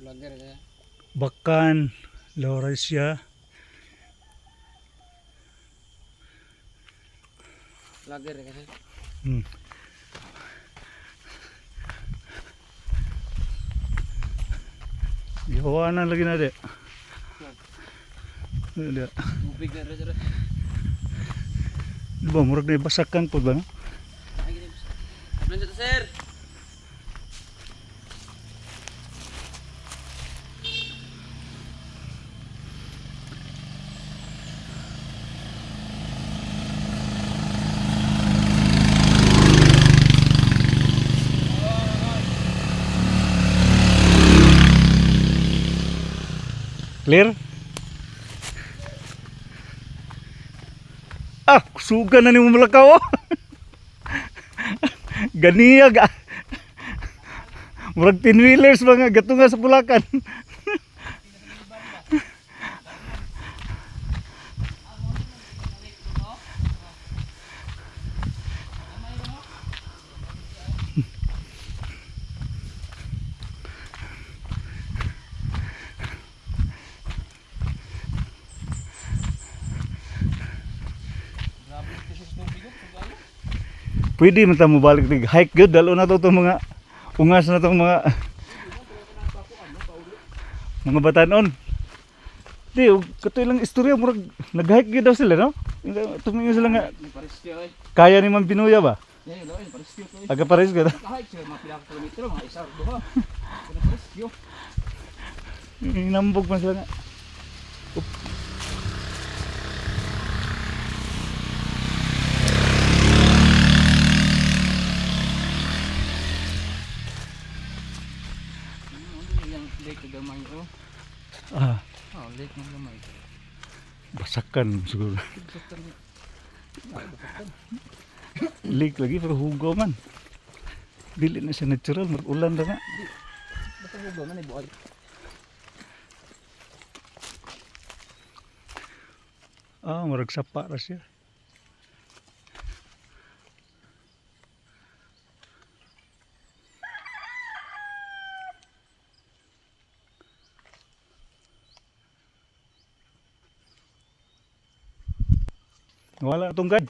Vlogger ka. Bakan, Laurasia. Vlogger ka. Hmm. Yawanan lagi na de. Ada. Tubig na rin sir. Di ba murag na basakan po ba? No? Ay, gini. Ablan dito sir. Clear? Ah, suga na ni mo mulakaw. Ganiyag ah. Murag 10 wheelers mga gatunga sa Bulacan. Pwede man ta mo balik tig hike gyud dalo na to tong mga ungas na tong mga batanon. Di katoy lang istorya murag nag-hike gyud daw sila no? Tumingin sila nga kaya ni Man Pinuya ba? Yan yun, parescue ko. Aga pares ka. Kahit sila mga pilang kilometro, mga isa o duha. Parescue. Nambog man sila nga. Yung lake na gamay ko. Ah, Oh, lake na gamay. basakan siguro. Lake lagi pero hugo man. Dili na siya natural, mag-ulan na nga. Basta hugo man ay buhay. Ah, marag sapa ra siya. Wala na tong guard.